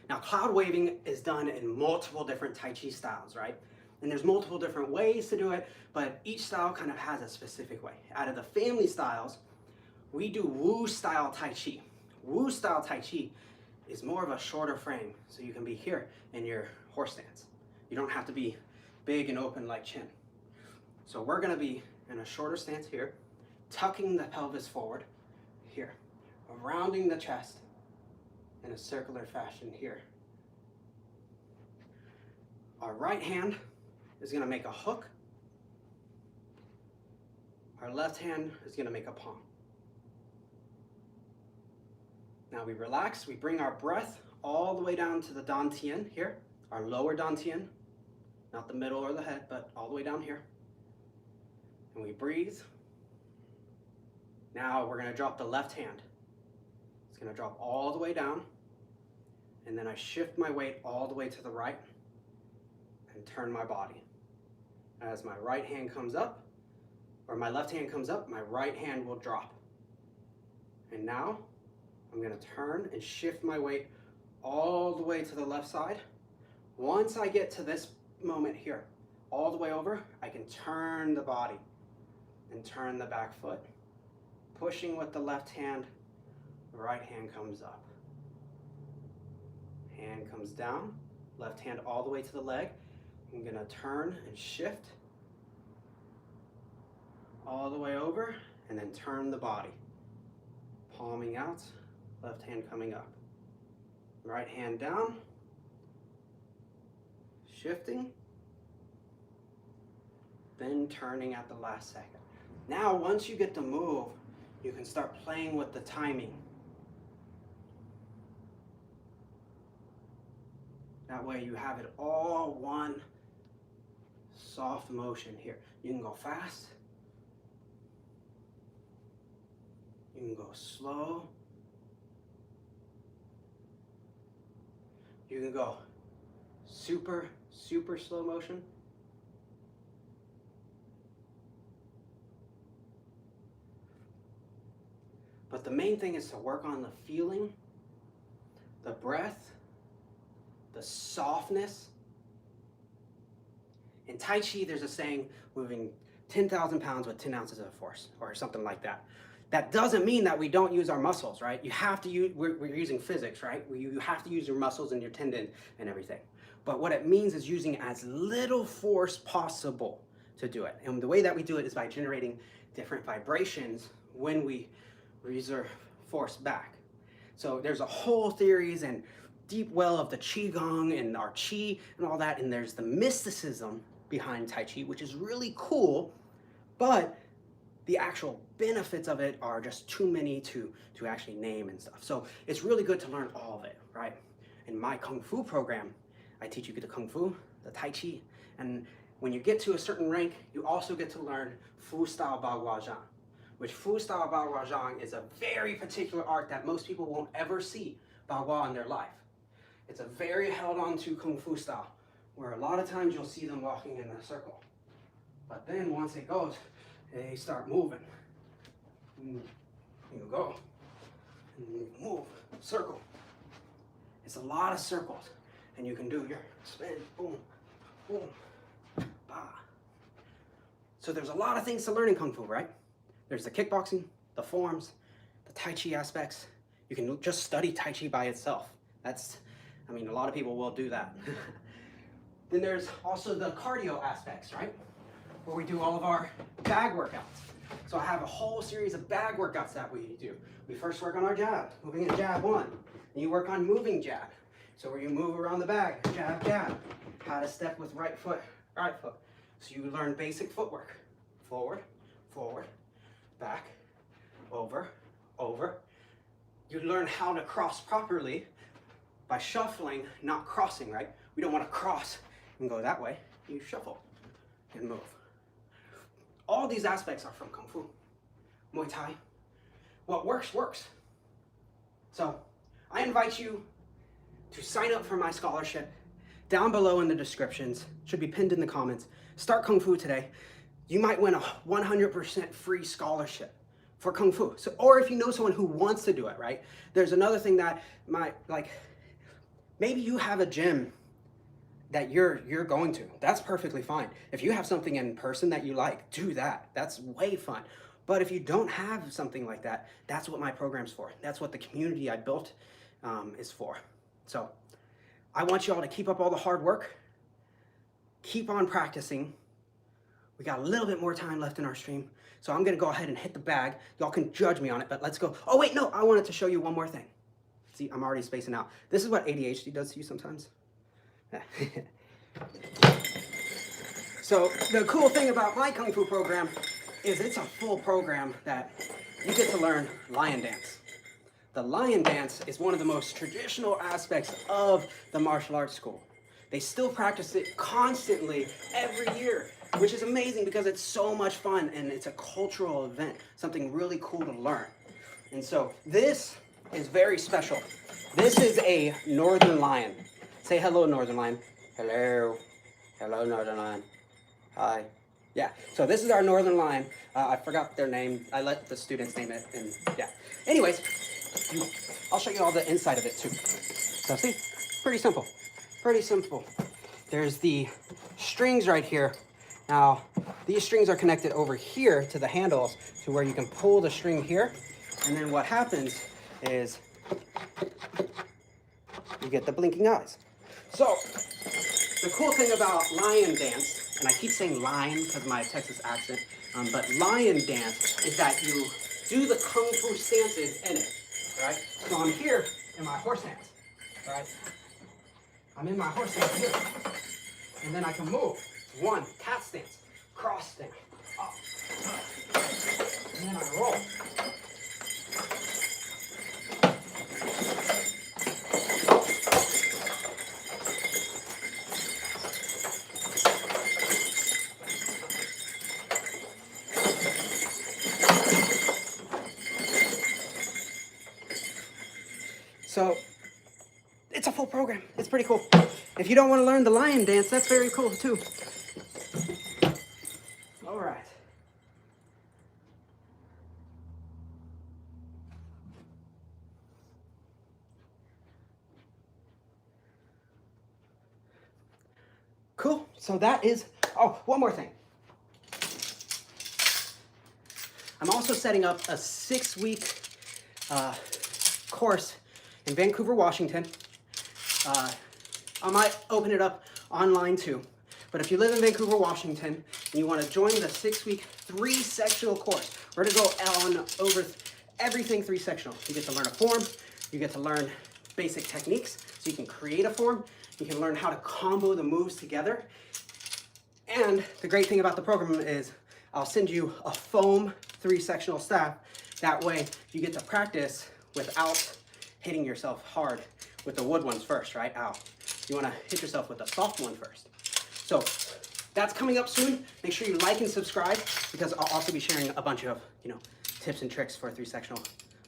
Now, cloud waving is done in multiple different Tai Chi styles, right? And there's multiple different ways to do it, but each style kind of has a specific way. Out of the family styles, we do Wu style Tai Chi. Wu style Tai Chi is more of a shorter frame, so you can be here in your horse stance. You don't have to be big and open like Chin. So we're gonna be in a shorter stance here, tucking the pelvis forward here, rounding the chest in a circular fashion here. Our right hand is gonna make a hook. Our left hand is gonna make a palm. Now we relax, we bring our breath all the way down to the dantian here, our lower dantian, not the middle or the head, but all the way down here. And we breathe. Now we're gonna drop the left hand. gonna drop all the way down, and then I shift my weight all the way to the right and turn my body. As my right hand comes up, or my left hand comes up, my right hand will drop. And now I'm gonna turn and shift my weight all the way to the left side. Once I get to this moment here, all the way over, I can turn the body and turn the back foot. Pushing with the left hand, the right hand comes up. Hand comes down, left hand all the way to the leg. I'm gonna turn and shift all the way over and then turn the body. Palming out, left hand coming up. Right hand down, shifting, then turning at the last second. Now, once you get the move, you can start playing with the timing. That way you have it all one soft motion here. You can go fast. You can go slow. You can go super, super slow motion. But the main thing is to work on the feeling, the breath, the softness. In Tai Chi, there's a saying, moving 10,000 pounds with 10 ounces of force, or something like that. That doesn't mean that we don't use our muscles, right? You have to use, we're using physics, right? You have to use your muscles and your tendon and everything. But what it means is using as little force possible to do it. And the way that we do it is by generating different vibrations when we reserve force back. So there's a whole theories and deep well of the Qigong and our Qi and all that, and there's the mysticism behind Tai Chi, which is really cool, but the actual benefits of it are just too many to actually name and stuff. So it's really good to learn all of it, right? In my Kung Fu program, I teach you the Kung Fu, the Tai Chi, and when you get to a certain rank, you also get to learn Fu style Bao Gua Zhang, which Fu style Bao Gua Zhang is a very particular art that most people won't ever see Bao Gua in their life. It's a very held on to Kung Fu style, where a lot of times you'll see them walking in a circle. But then once it goes, they start moving. You go, and you move, circle. It's a lot of circles, and you can do your spin, boom, boom, ba. So there's a lot of things to learn in Kung Fu, right? There's the kickboxing, the forms, the Tai Chi aspects. You can just study Tai Chi by itself. I mean, a lot of people will do that. Then there's also the cardio aspects, right? Where we do all of our bag workouts. So I have a whole series of bag workouts that we do. We first work on our jab, moving in jab one. Then you work on moving jab. So where you move around the bag, jab, jab. How to step with right foot. So you learn basic footwork. Forward, forward, back, over, over. You learn how to cross properly by shuffling, not crossing, right? We don't want to cross and go that way. You shuffle and move. All these aspects are from Kung Fu, Muay Thai. What works, works. So I invite you to sign up for my scholarship. Down below in the descriptions, should be pinned in the comments. Start Kung Fu today. You might win a 100% free scholarship for Kung Fu. So, or if you know someone who wants to do it, right? There's another thing that maybe you have a gym that you're going to. That's perfectly fine. If you have something in person that you like, do that. That's way fun. But if you don't have something like that, that's what my program's for. That's what the community I built is for. So I want you all to keep up all the hard work. Keep on practicing. We got a little bit more time left in our stream. So I'm gonna go ahead and hit the bag. Y'all can judge me on it, but let's go. Oh wait, no, I wanted to show you one more thing. See, I'm already spacing out. This is what ADHD does to you sometimes. So the cool thing about my Kung Fu program is it's a full program that you get to learn lion dance. The lion dance is one of the most traditional aspects of the martial arts school. They still practice it constantly every year, which is amazing because it's so much fun and it's a cultural event, something really cool to learn. And so this is very special. This is a northern lion. Say hello, northern lion. Hello. Hello, northern lion. Hi. Yeah, so this is our northern lion. I forgot their name. I let the students name it, and yeah. Anyways, I'll show you all the inside of it too. So see, pretty simple. Pretty simple. There's the strings right here. Now, these strings are connected over here to the handles to where you can pull the string here. And then what happens is you get the blinking eyes. So, the cool thing about lion dance, and I keep saying lion because of my Texas accent, but lion dance is that you do the kung fu stances in it, right? So I'm here in my horse stance, right? I'm in my horse stance here. And then I can move. One, cat stance, cross stance, up, and then I roll. So, it's a full program. It's pretty cool. If you don't want to learn the lion dance, that's very cool too. All right. Cool. So that is, oh, one more thing. I'm also setting up a 6-week course in Vancouver, Washington. I might open it up online too. But if you live in Vancouver, Washington, and you want to join the 6-week 3-sectional course, we're going to go on over everything 3-sectional. You get to learn a form, you get to learn basic techniques, so you can create a form, you can learn how to combo the moves together. And the great thing about the program is I'll send you a foam 3-sectional staff. That way you get to practice without hitting yourself hard with the wood ones first, right? Ow. You want to hit yourself with the soft one first. So that's coming up soon. Make sure you like and subscribe because I'll also be sharing a bunch of, tips and tricks for 3-sectional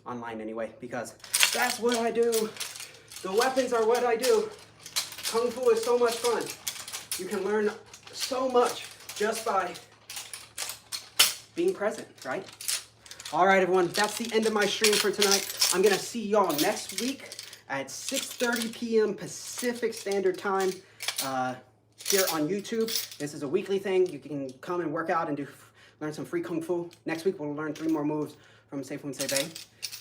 online anyway, because that's what I do. The weapons are what I do. Kung Fu is so much fun. You can learn so much just by being present, right? All right, everyone, that's the end of my stream for tonight. I'm gonna see y'all next week at 6:30 p.m. Pacific Standard Time here on YouTube. This is a weekly thing. You can come and work out and learn some free Kung Fu. Next week, we'll learn 3 more moves from Seifu Seibai.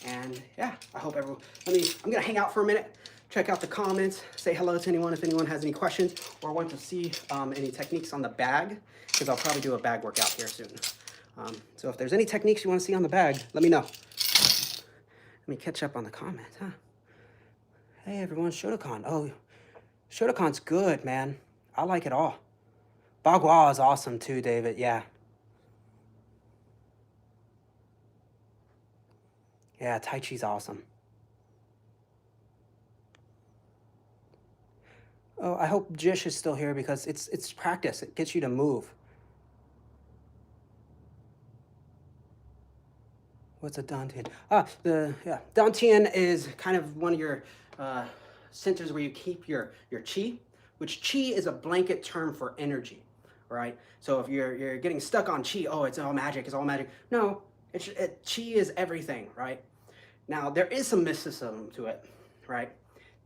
And yeah, I hope everyone, I'm gonna hang out for a minute, check out the comments, say hello to anyone if anyone has any questions or want to see any techniques on the bag, because I'll probably do a bag workout here soon. So if there's any techniques you want to see on the bag, let me know. Let me catch up on the comments, huh? Hey everyone, Shotokan. Oh, Shotokan's good, man. I like it all. Bagua is awesome too, David, yeah. Yeah, Tai Chi's awesome. Oh, I hope Jish is still here because it's practice. It gets you to move. What's a Dantian? Dantian is kind of one of your centers where you keep your chi, which chi is a blanket term for energy, right? So if you're getting stuck on chi, oh, it's all magic, it's all magic. No, chi is everything, right? Now, there is some mysticism to it, right?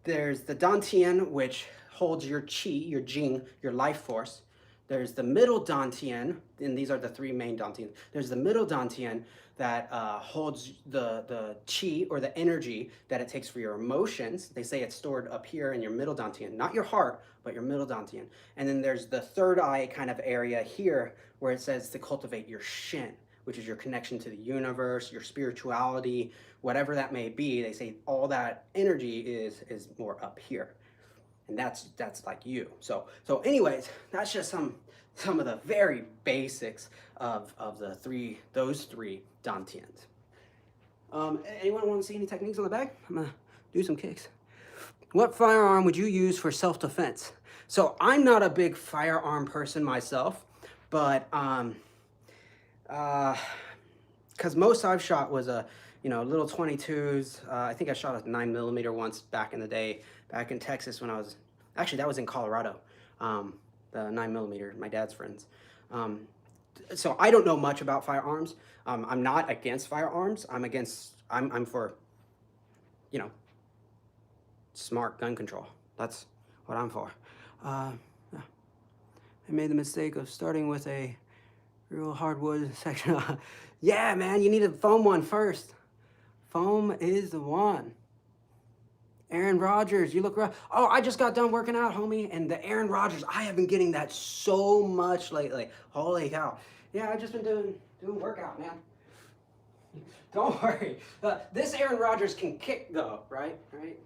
There's the Dantian, which holds your chi, your jing, your life force. There's the middle Dantian, and these are the 3 main Dantian. There's the middle Dantian that holds the chi or the energy that it takes for your emotions. They say it's stored up here in your middle Dantian, not your heart, but your middle Dantian. And then there's the third eye kind of area here where it says to cultivate your shin, which is your connection to the universe, your spirituality, whatever that may be. They say all that energy is more up here. And that's like you. So anyways, that's just some of the very basics of those three Dantians. Anyone want to see any techniques on the bag? I'm gonna do some kicks. What firearm would you use for self-defense? So I'm not a big firearm person myself, but because most I've shot was a you know, little 22s. I think I shot a 9mm once back in the day, back in Texas when I was, actually that was in Colorado, the 9mm, my dad's friends. So I don't know much about firearms. I'm not against firearms. I'm for, you know, smart gun control. That's what I'm for. I made the mistake of starting with a real hardwood section. Yeah, man, you need a foam one first. Foam is the one. Aaron Rodgers, you look rough. Oh, I just got done working out, homie. And the Aaron Rodgers, I have been getting that so much lately. Holy cow. Yeah, I've just been doing workout, man. Don't worry. This Aaron Rodgers can kick though, right? Right?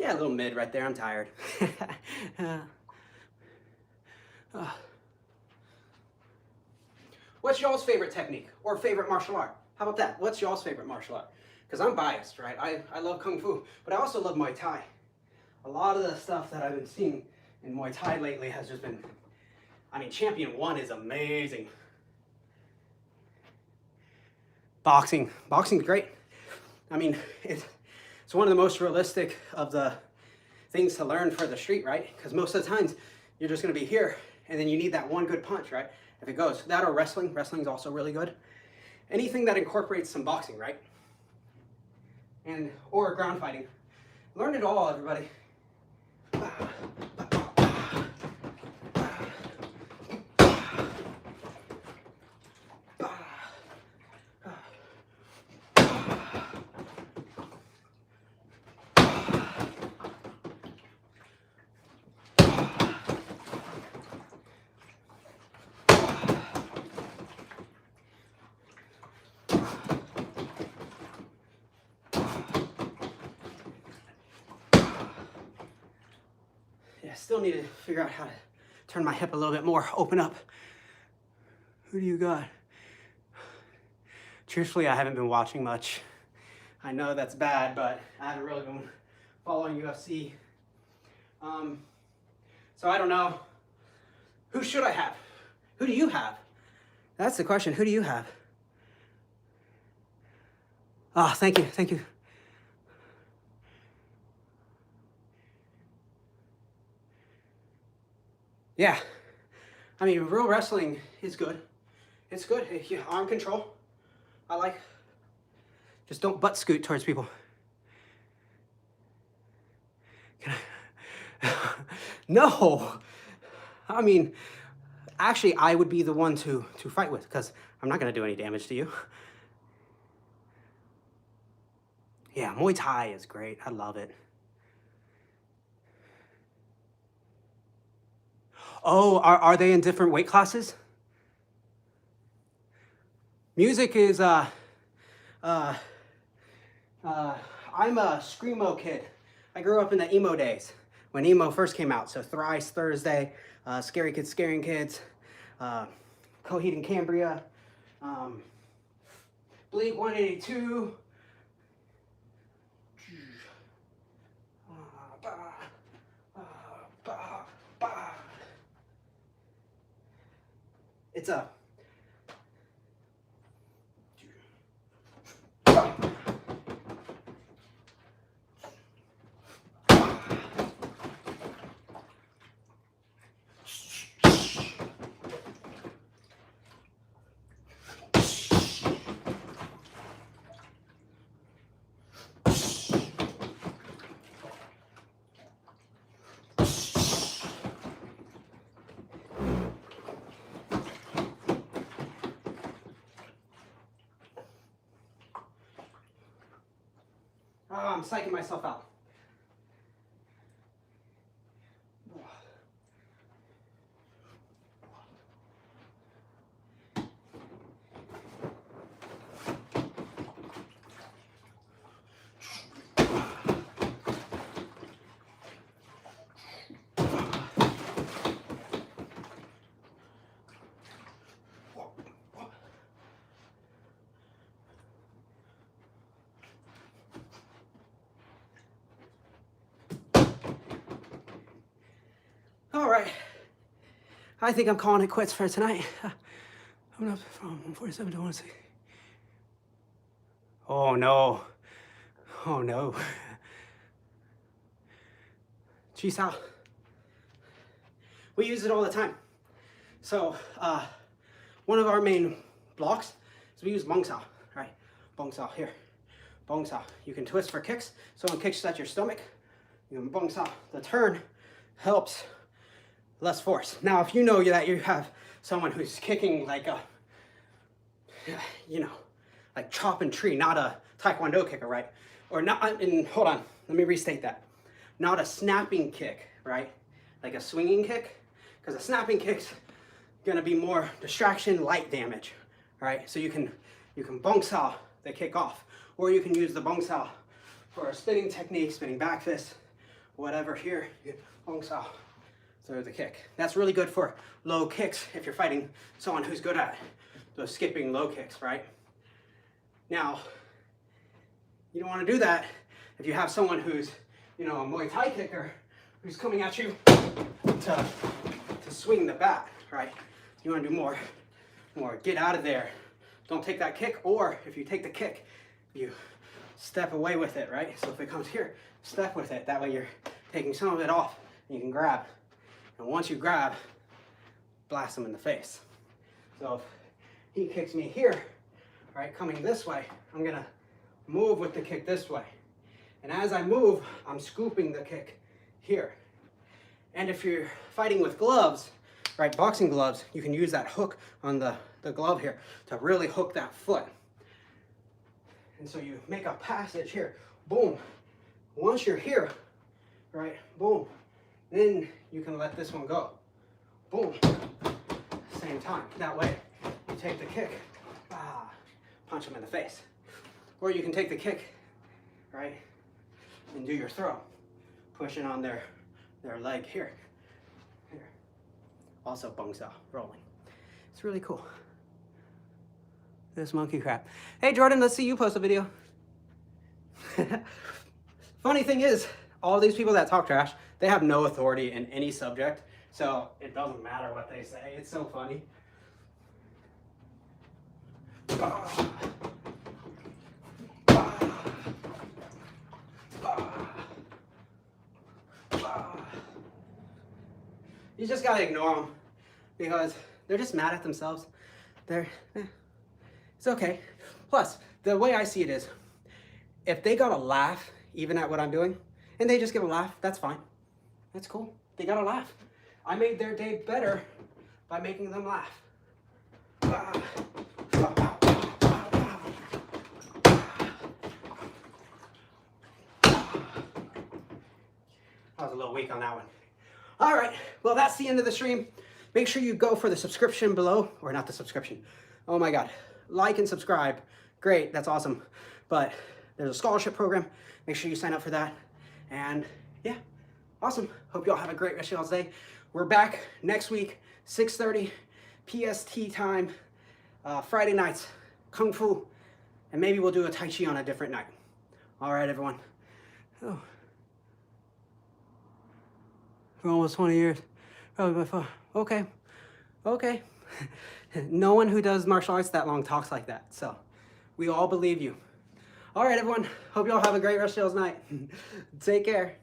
Yeah, a little mid right there. I'm tired. What's y'all's favorite technique or favorite martial art? How about that? What's y'all's favorite martial art? Because I'm biased, right? I love Kung Fu, but I also love Muay Thai. A lot of the stuff that I've been seeing in Muay Thai lately has just been, I mean, Champion 1 is amazing. Boxing's great. I mean, it's one of the most realistic of the things to learn for the street, right? Because most of the times you're just going to be here and then you need that one good punch, right? If it goes. That or wrestling. Wrestling's also really good. Anything that incorporates some boxing, right? Or ground fighting. Learn it all, everybody. Yeah, still need to figure out how to turn my hip a little bit more, open up. Who do you got? Truthfully, I haven't been watching much. I know that's bad, but I haven't really been following UFC. So I don't know. Who should I have? Who do you have? That's the question. Who do you have? Ah, thank you, thank you. Yeah, I mean, real wrestling is good. It's good. Yeah, arm control, I like. Just don't butt scoot towards people. Can I? No. I mean, actually, I would be the one to fight with because I'm not going to do any damage to you. Yeah, Muay Thai is great. I love it. Oh, are they in different weight classes? Music is, I'm a Screamo kid. I grew up in the emo days, when emo first came out. So Thrice, Thursday, Scary Kids Scaring Kids, Coheed and Cambria, Blink 182. It's a I'm psyching myself out. right. I think I'm calling it quits for tonight. I'm up from 147 to 160. Oh no. Oh no. Chi-sao. We use it all the time. So, one of our main blocks is we use bong-sao, right? Bong-sao here. Bong-sao. You can twist for kicks. Someone kicks at your stomach. You can bong-sao. The turn helps less force. Now, if you know that you have someone who's kicking like a, you know, like chopping tree, not a taekwondo kicker, right? Or not, and hold on, let me restate that. Not a snapping kick, right? Like a swinging kick, because a snapping kick's gonna be more distraction, light damage, right? So you can bong-sao the kick off, or you can use the bong-sao for a spinning technique, spinning back fist, whatever here, you bong-sao through the kick. That's really good for low kicks if you're fighting someone who's good at those skipping low kicks, right? Now, you don't want to do that if you have someone who's, you know, a Muay Thai kicker who's coming at you to swing the bat, right? You want to do more get out of there. Don't take that kick, or if you take the kick, you step away with it, right? So if it comes here, step with it. That way you're taking some of it off and you can grab. And once you grab, blast him in the face. So if he kicks me here, right, coming this way, I'm gonna move with the kick this way. And as I move, I'm scooping the kick here. And if you're fighting with gloves, right, boxing gloves, you can use that hook on the glove here to really hook that foot. And so you make a passage here, boom. Once you're here, right, boom, then you can let this one go. Boom, same time. That way, you take the kick, punch them in the face. Or you can take the kick, right, and do your throw, pushing on their leg here. Also bong-sao, rolling. It's really cool. This monkey crap. Hey Jordan, let's see you post a video. Funny thing is, all these people that talk trash, they have no authority in any subject, so it doesn't matter what they say. It's so funny. You just gotta ignore them because they're just mad at themselves. It's okay. Plus, the way I see it is, if they got a laugh even at what I'm doing, and they just give a laugh, that's fine. That's cool. They got a laugh. I made their day better by making them laugh. I was a little weak on that one. All right, well, that's the end of the stream. Make sure you go for the subscription below, or not the subscription. Oh my God, like and subscribe. Great, that's awesome. But there's a scholarship program. Make sure you sign up for that. And yeah, awesome. Hope y'all have a great rest of y'all's day. We're back next week, 6:30 PST time, Friday nights, Kung Fu, and maybe we'll do a Tai Chi on a different night. All right, everyone. Oh. For almost 20 years, probably by far. Okay, okay. No one who does martial arts that long talks like that, so we all believe you. All right, everyone. Hope y'all have a great rest of y'all's night. Take care.